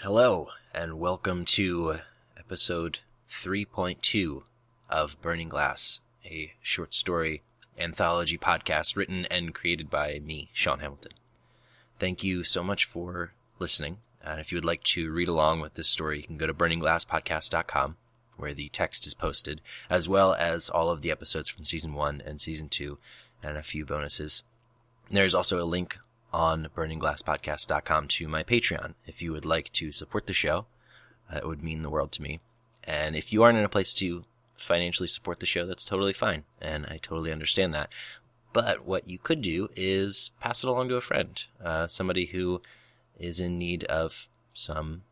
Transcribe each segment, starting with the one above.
Hello, and welcome to episode 3.2 of Burning Glass, a short story anthology podcast written and created by me, Sean Hamilton. Thank you so much for listening, and if you would like to read along with this story, you can go to burningglasspodcast.com, where the text is posted, as well as all of the episodes from Season 1 and Season 2, and a few bonuses. There's also a link on burningglasspodcast.com to my Patreon. If you would like to support the show, it would mean the world to me. And if you aren't in a place to financially support the show, that's totally fine, and I totally understand that. But what you could do is pass it along to a friend, somebody who is in need of some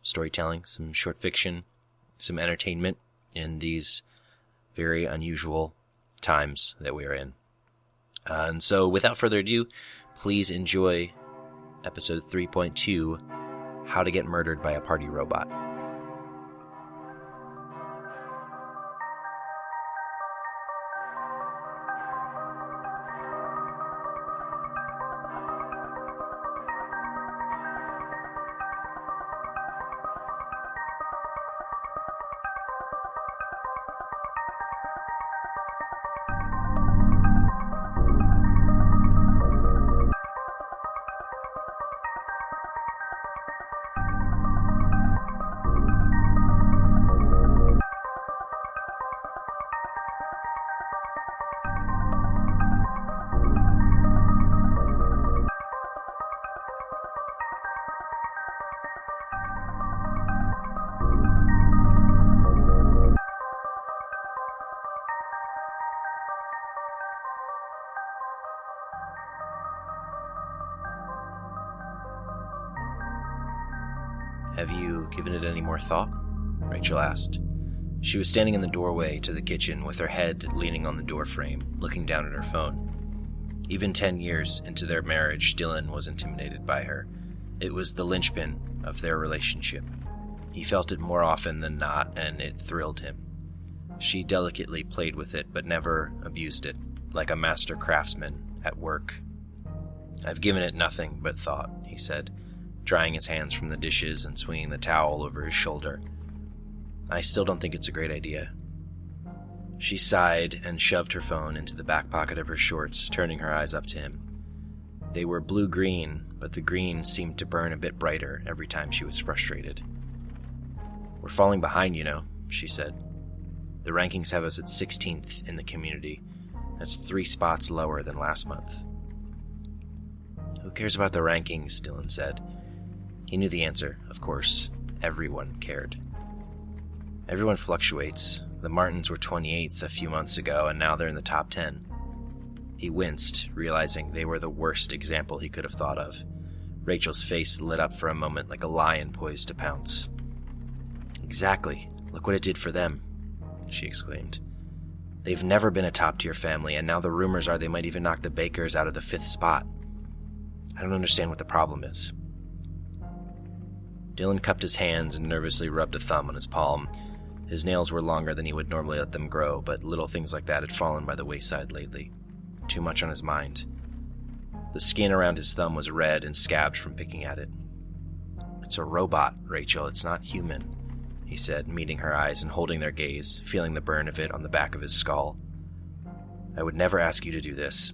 storytelling, some short fiction, some entertainment in these very unusual times that we are in. And so without further ado, please enjoy episode 3.2, How to Get Murdered by a Party Robot. Have you given it any more thought? Rachel asked. She was standing in the doorway to the kitchen with her head leaning on the doorframe, looking down at her phone. Even 10 years into their marriage, Dylan was intimidated by her. It was the linchpin of their relationship. He felt it more often than not, and it thrilled him. She delicately played with it, but never abused it, like a master craftsman at work. "I've given it nothing but thought," he said, drying his hands from the dishes and swinging the towel over his shoulder. "I still don't think it's a great idea." She sighed and shoved her phone into the back pocket of her shorts, turning her eyes up to him. They were blue-green, but the green seemed to burn a bit brighter every time she was frustrated. "We're falling behind, you know," she said. "The rankings have us at 16th in the community. That's 3 spots lower than last month." "Who cares about the rankings?" Dylan said. He knew the answer, of course. Everyone cared. Everyone fluctuates. The Martins were 28th a few months ago, and now they're in the top 10. He winced, realizing they were the worst example he could have thought of. Rachel's face lit up for a moment like a lion poised to pounce. "Exactly. Look what it did for them," she exclaimed. "They've never been a top-tier family, and now the rumors are they might even knock the Bakers out of the 5th spot. I don't understand what the problem is." Dylan cupped his hands and nervously rubbed a thumb on his palm. His nails were longer than he would normally let them grow, but little things like that had fallen by the wayside lately. Too much on his mind. The skin around his thumb was red and scabbed from picking at it. "It's a robot, Rachel. It's not human," he said, meeting her eyes and holding their gaze, feeling the burn of it on the back of his skull. "I would never ask you to do this."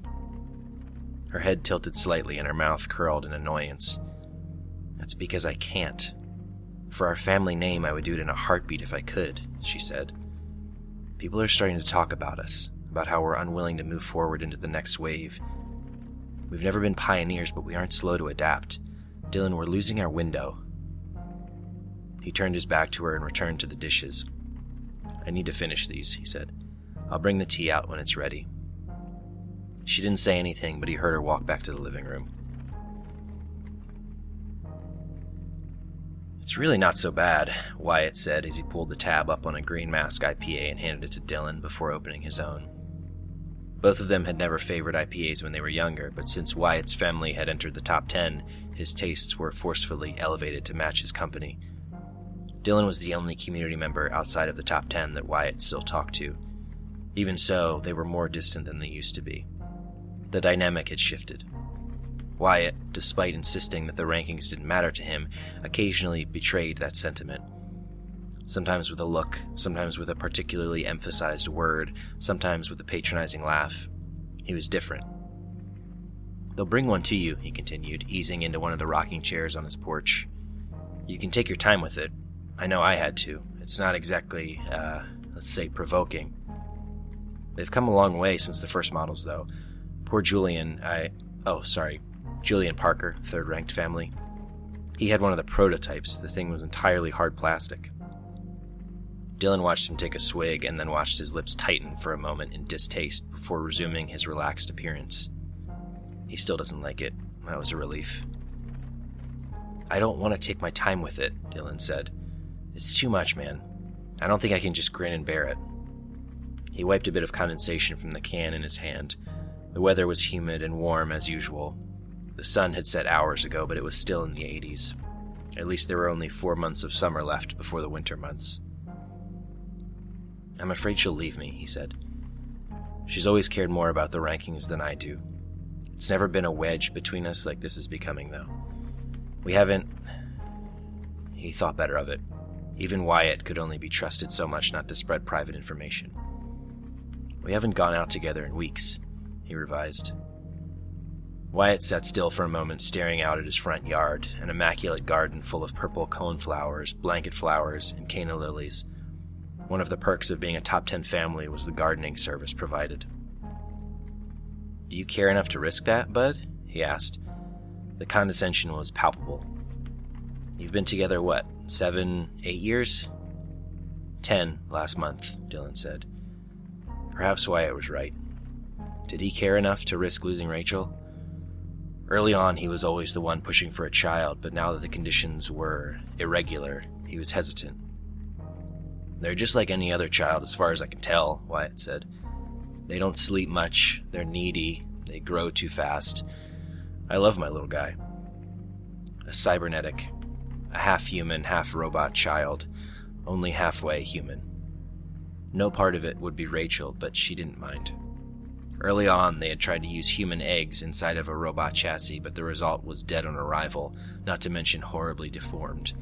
Her head tilted slightly and her mouth curled in annoyance. "That's because I can't. For our family name, I would do it in a heartbeat if I could," she said. "People are starting to talk about us, about how we're unwilling to move forward into the next wave. We've never been pioneers, but we aren't slow to adapt. Dylan, we're losing our window." He turned his back to her and returned to the dishes. "I need to finish these," he said. "I'll bring the tea out when it's ready." She didn't say anything, but he heard her walk back to the living room. "It's really not so bad," Wyatt said as he pulled the tab up on a Green Mask IPA and handed it to Dylan before opening his own. Both of them had never favored IPAs when they were younger, but since Wyatt's family had entered the top 10, his tastes were forcefully elevated to match his company. Dylan was the only community member outside of the top 10 that Wyatt still talked to. Even so, they were more distant than they used to be. The dynamic had shifted. Wyatt, despite insisting that the rankings didn't matter to him, occasionally betrayed that sentiment. Sometimes with a look, sometimes with a particularly emphasized word, sometimes with a patronizing laugh. He was different. "They'll bring one to you," he continued, easing into one of the rocking chairs on his porch. "You can take your time with it. I know I had to. It's not exactly, let's say, provoking. They've come a long way since the first models, though. Poor Julian Parker, third-ranked family. He had one of the prototypes. The thing was entirely hard plastic." Dylan watched him take a swig and then watched his lips tighten for a moment in distaste before resuming his relaxed appearance. He still doesn't like it. That was a relief. "I don't want to take my time with it," Dylan said. "It's too much, man. I don't think I can just grin and bear it." He wiped a bit of condensation from the can in his hand. The weather was humid and warm as usual. The sun had set hours ago, but it was still in the 80s. At least there were only 4 months of summer left before the winter months. "I'm afraid she'll leave me," he said. "She's always cared more about the rankings than I do. It's never been a wedge between us like this is becoming, though. We haven't..." He thought better of it. Even Wyatt could only be trusted so much not to spread private information. "We haven't gone out together in weeks," he revised. Wyatt sat still for a moment, staring out at his front yard, an immaculate garden full of purple coneflowers, blanket flowers, and canna lilies. One of the perks of being a top 10 family was the gardening service provided. "Do you care enough to risk that, bud?" he asked. The condescension was palpable. "You've been together, 7, 8 years?" 10 last month, Dylan said. Perhaps Wyatt was right. Did he care enough to risk losing Rachel? Early on, he was always the one pushing for a child, but now that the conditions were irregular, he was hesitant. "They're just like any other child, as far as I can tell," Wyatt said. "They don't sleep much, they're needy, they grow too fast. I love my little guy." A cybernetic, a half-human, half-robot child, only halfway human. No part of it would be Rachel, but she didn't mind. Early on, they had tried to use human eggs inside of a robot chassis, but the result was dead on arrival, not to mention horribly deformed.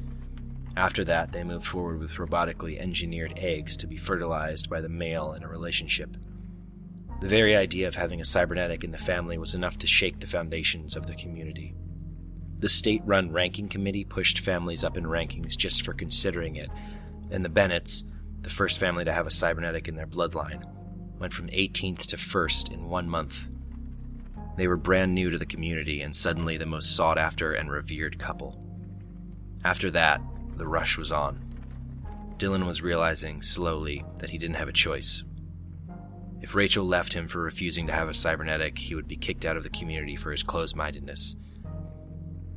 After that, they moved forward with robotically engineered eggs to be fertilized by the male in a relationship. The very idea of having a cybernetic in the family was enough to shake the foundations of the community. The state-run ranking committee pushed families up in rankings just for considering it, and the Bennetts, the first family to have a cybernetic in their bloodline, went from 18th to 1st in 1 month. They were brand new to the community and suddenly the most sought-after and revered couple. After that, the rush was on. Dylan was realizing, slowly, that he didn't have a choice. If Rachel left him for refusing to have a cybernetic, he would be kicked out of the community for his closed-mindedness.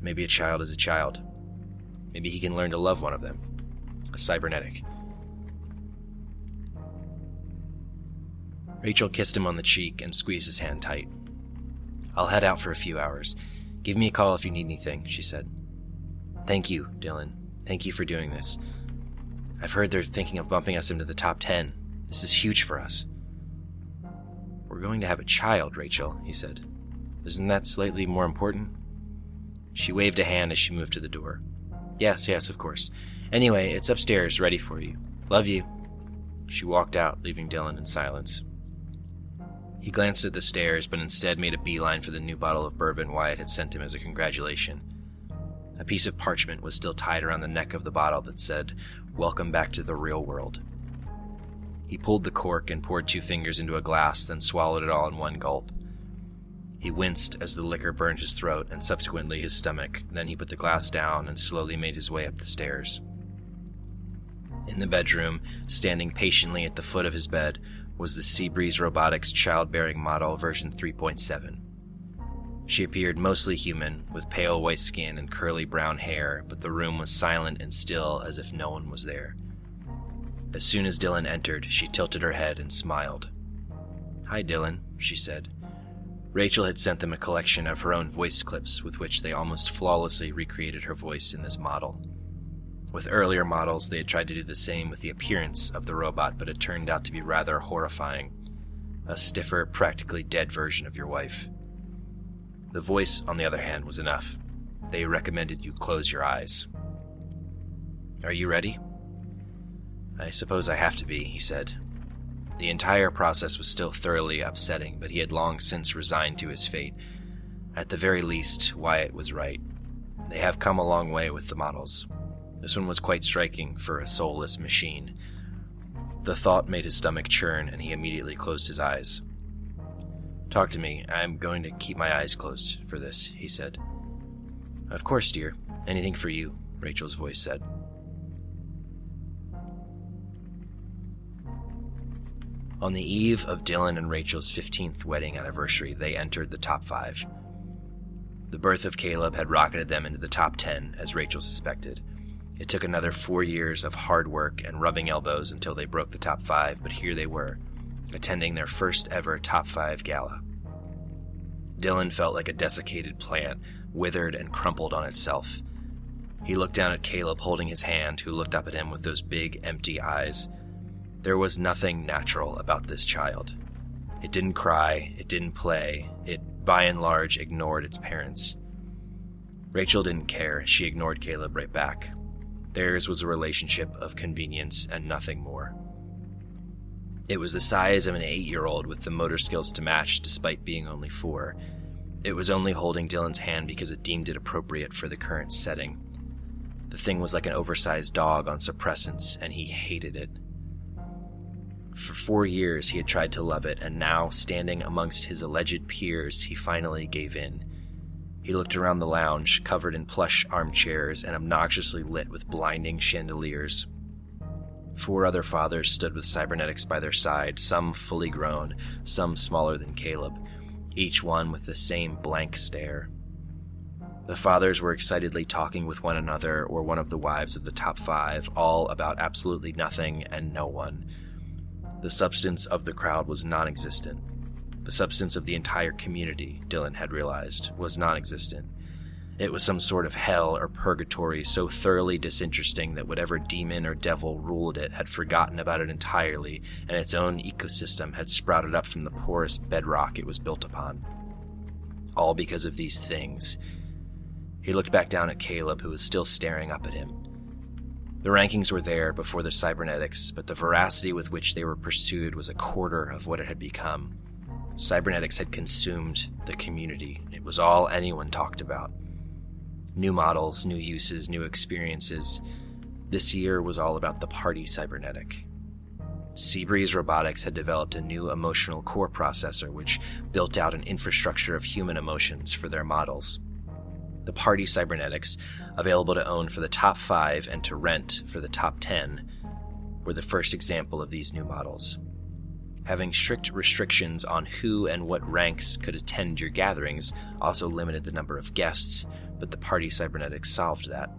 Maybe a child is a child. Maybe he can learn to love one of them. A cybernetic. Rachel kissed him on the cheek and squeezed his hand tight. "I'll head out for a few hours. Give me a call if you need anything," she said. "Thank you, Dylan. Thank you for doing this. I've heard they're thinking of bumping us into the top 10. This is huge for us." "We're going to have a child, Rachel," he said. "Isn't that slightly more important?" She waved a hand as she moved to the door. Yes, of course. Anyway, it's upstairs, ready for you. Love you." She walked out, leaving Dylan in silence. He glanced at the stairs, but instead made a beeline for the new bottle of bourbon Wyatt had sent him as a congratulation. A piece of parchment was still tied around the neck of the bottle that said, "Welcome back to the real world." He pulled the cork and poured 2 fingers into a glass, then swallowed it all in one gulp. He winced as the liquor burned his throat and subsequently his stomach. Then he put the glass down and slowly made his way up the stairs. In the bedroom, standing patiently at the foot of his bed, was the Seabreeze Robotics childbearing model version 3.7. She appeared mostly human, with pale white skin and curly brown hair, but the room was silent and still as if no one was there. As soon as Dylan entered, she tilted her head and smiled. "Hi, Dylan," she said. Rachel had sent them a collection of her own voice clips with which they almost flawlessly recreated her voice in this model. With earlier models, they had tried to do the same with the appearance of the robot, but it turned out to be rather horrifying. A stiffer, practically dead version of your wife. The voice, on the other hand, was enough. They recommended you close your eyes. Are you ready? I suppose I have to be, he said. The entire process was still thoroughly upsetting, but he had long since resigned to his fate. At the very least, Wyatt was right. They have come a long way with the models. This one was quite striking for a soulless machine. The thought made his stomach churn, and he immediately closed his eyes. Talk to me. I'm going to keep my eyes closed for this, he said. Of course, dear. Anything for you, Rachel's voice said. On the eve of Dylan and Rachel's 15th wedding anniversary, they entered the top 5. The birth of Caleb had rocketed them into the top 10, as Rachel suspected. It took another 4 years of hard work and rubbing elbows until they broke the top 5, but here they were, attending their first ever top 5 gala. Dylan felt like a desiccated plant, withered and crumpled on itself. He looked down at Caleb holding his hand, who looked up at him with those big, empty eyes. There was nothing natural about this child. It didn't cry, it didn't play, it by and large ignored its parents. Rachel didn't care, she ignored Caleb right back. Theirs was a relationship of convenience and nothing more. It was the size of an 8-year-old with the motor skills to match despite being only 4. It was only holding Dylan's hand because it deemed it appropriate for the current setting. The thing was like an oversized dog on suppressants, and he hated it. For 4 years he had tried to love it, and now, standing amongst his alleged peers, he finally gave in. He looked around the lounge, covered in plush armchairs and obnoxiously lit with blinding chandeliers. 4 other fathers stood with cybernetics by their side, some fully grown, some smaller than Caleb, each one with the same blank stare. The fathers were excitedly talking with one another or one of the wives of the top 5, all about absolutely nothing and no one. The substance of the crowd was non-existent. The substance of the entire community, Dylan had realized, was non-existent. It was some sort of hell or purgatory so thoroughly disinteresting that whatever demon or devil ruled it had forgotten about it entirely, and its own ecosystem had sprouted up from the porous bedrock it was built upon. All because of these things. He looked back down at Caleb, who was still staring up at him. The rankings were there before the cybernetics, but the veracity with which they were pursued was a quarter of what it had become. Cybernetics had consumed the community. It was all anyone talked about. New models, new uses, new experiences. This year was all about the party cybernetic. Seabreeze Robotics had developed a new emotional core processor which built out an infrastructure of human emotions for their models. The party cybernetics, available to own for the top 5 and to rent for the top 10, were the first example of these new models. Having strict restrictions on who and what ranks could attend your gatherings also limited the number of guests, but the party cybernetics solved that.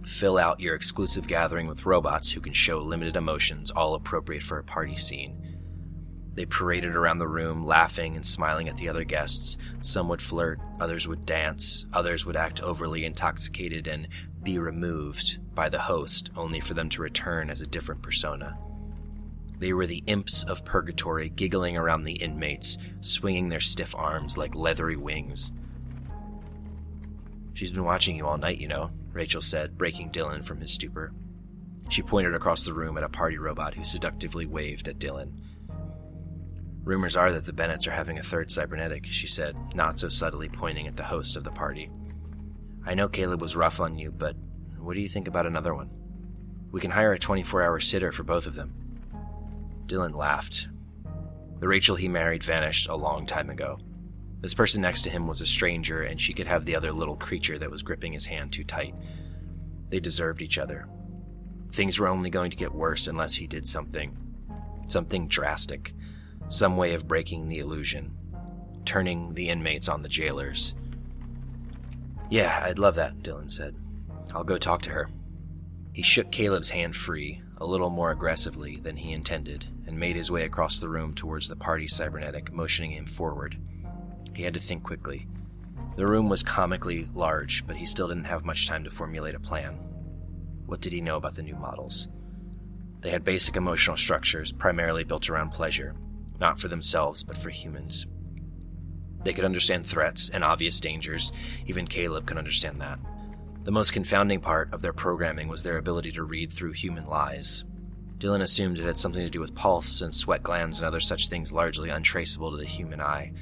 Fill out your exclusive gathering with robots who can show limited emotions, all appropriate for a party scene. They paraded around the room, laughing and smiling at the other guests. Some would flirt, others would dance, others would act overly intoxicated and be removed by the host, only for them to return as a different persona. They were the imps of purgatory, giggling around the inmates, swinging their stiff arms like leathery wings. She's been watching you all night, you know, Rachel said, breaking Dylan from his stupor. She pointed across the room at a party robot who seductively waved at Dylan. Rumors are that the Bennetts are having a third cybernetic, she said, not so subtly pointing at the host of the party. I know Caleb was rough on you, but what do you think about another one? We can hire a 24-hour sitter for both of them. Dylan laughed. The Rachel he married vanished a long time ago. This person next to him was a stranger, and she could have the other little creature that was gripping his hand too tight. They deserved each other. Things were only going to get worse unless he did something drastic. Some way of breaking the illusion, turning the inmates on the jailers. Yeah, I'd love that, Dylan said. I'll go talk to her. He shook Caleb's hand free, a little more aggressively than he intended, and made his way across the room towards the party cybernetic, motioning him forward. He had to think quickly. The room was comically large, but he still didn't have much time to formulate a plan. What did he know about the new models? They had basic emotional structures, primarily built around pleasure. Not for themselves, but for humans. They could understand threats and obvious dangers. Even Caleb could understand that. The most confounding part of their programming was their ability to read through human lies. Dylan assumed it had something to do with pulse and sweat glands and other such things largely untraceable to the human eye.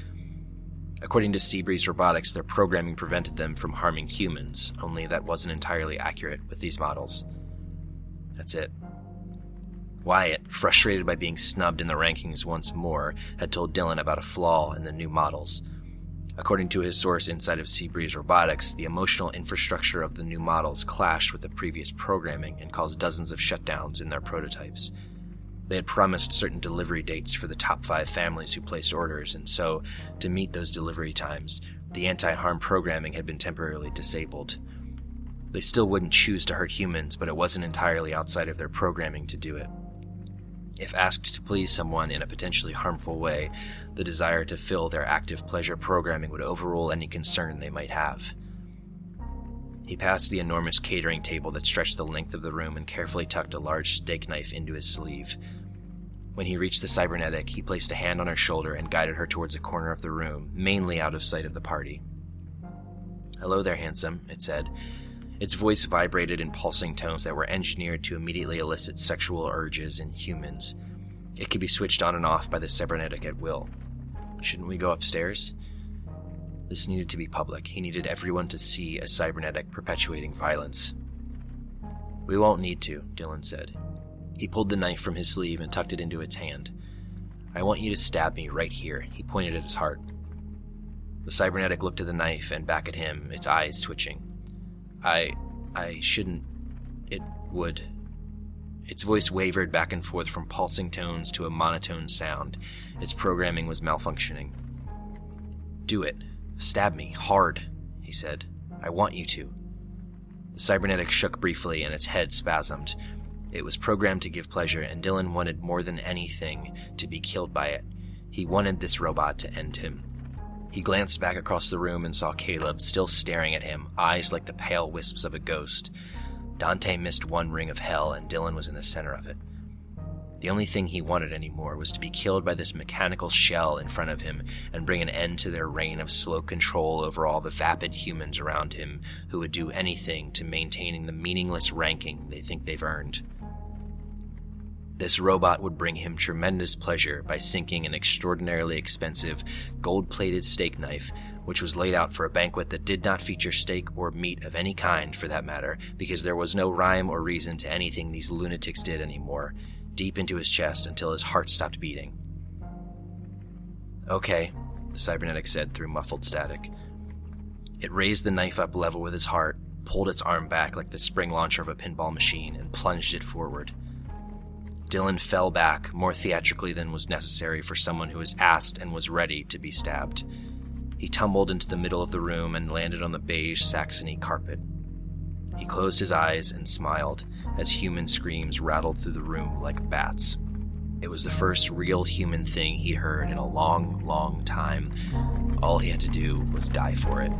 According to Seabreeze Robotics, their programming prevented them from harming humans, only that wasn't entirely accurate with these models. That's it. Wyatt, frustrated by being snubbed in the rankings once more, had told Dylan about a flaw in the new models. According to his source inside of Seabreeze Robotics, the emotional infrastructure of the new models clashed with the previous programming and caused dozens of shutdowns in their prototypes. They had promised certain delivery dates for the top 5 families who placed orders, and so, to meet those delivery times, the anti-harm programming had been temporarily disabled. They still wouldn't choose to hurt humans, but it wasn't entirely outside of their programming to do it. If asked to please someone in a potentially harmful way, the desire to fill their active pleasure programming would overrule any concern they might have. He passed the enormous catering table that stretched the length of the room and carefully tucked a large steak knife into his sleeve. When he reached the cybernetic, he placed a hand on her shoulder and guided her towards a corner of the room, mainly out of sight of the party. "Hello there, handsome," it said. Its voice vibrated in pulsing tones that were engineered to immediately elicit sexual urges in humans. It could be switched on and off by the cybernetic at will. "Shouldn't we go upstairs?" This needed to be public. He needed everyone to see a cybernetic perpetuating violence. "We won't need to," Dylan said. He pulled the knife from his sleeve and tucked it into its hand. "I want you to stab me right here." He pointed at his heart. The cybernetic looked at the knife and back at him, its eyes twitching. I shouldn't. It would." Its voice wavered back and forth from pulsing tones to a monotone sound. Its programming was malfunctioning. "Do it. Stab me. Hard," he said. "I want you to." The cybernetic shook briefly and its head spasmed. It was programmed to give pleasure, and Dylan wanted more than anything to be killed by it. He wanted this robot to end him. He glanced back across the room and saw Caleb, still staring at him, eyes like the pale wisps of a ghost. Dante missed one ring of hell, and Dylan was in the center of it. The only thing he wanted anymore was to be killed by this mechanical shell in front of him and bring an end to their reign of slow control over all the vapid humans around him who would do anything to maintaining the meaningless ranking they think they've earned. This robot would bring him tremendous pleasure by sinking an extraordinarily expensive, gold-plated steak knife, which was laid out for a banquet that did not feature steak or meat of any kind, for that matter, because there was no rhyme or reason to anything these lunatics did anymore, deep into his chest until his heart stopped beating. "Okay," the cybernetic said through muffled static. It raised the knife up level with his heart, pulled its arm back like the spring launcher of a pinball machine, and plunged it forward. Dylan fell back, more theatrically than was necessary for someone who was asked and was ready to be stabbed. He tumbled into the middle of the room and landed on the beige Saxony carpet. He closed his eyes and smiled as human screams rattled through the room like bats. It was the first real human thing he'd heard in a long, long time. All he had to do was die for it.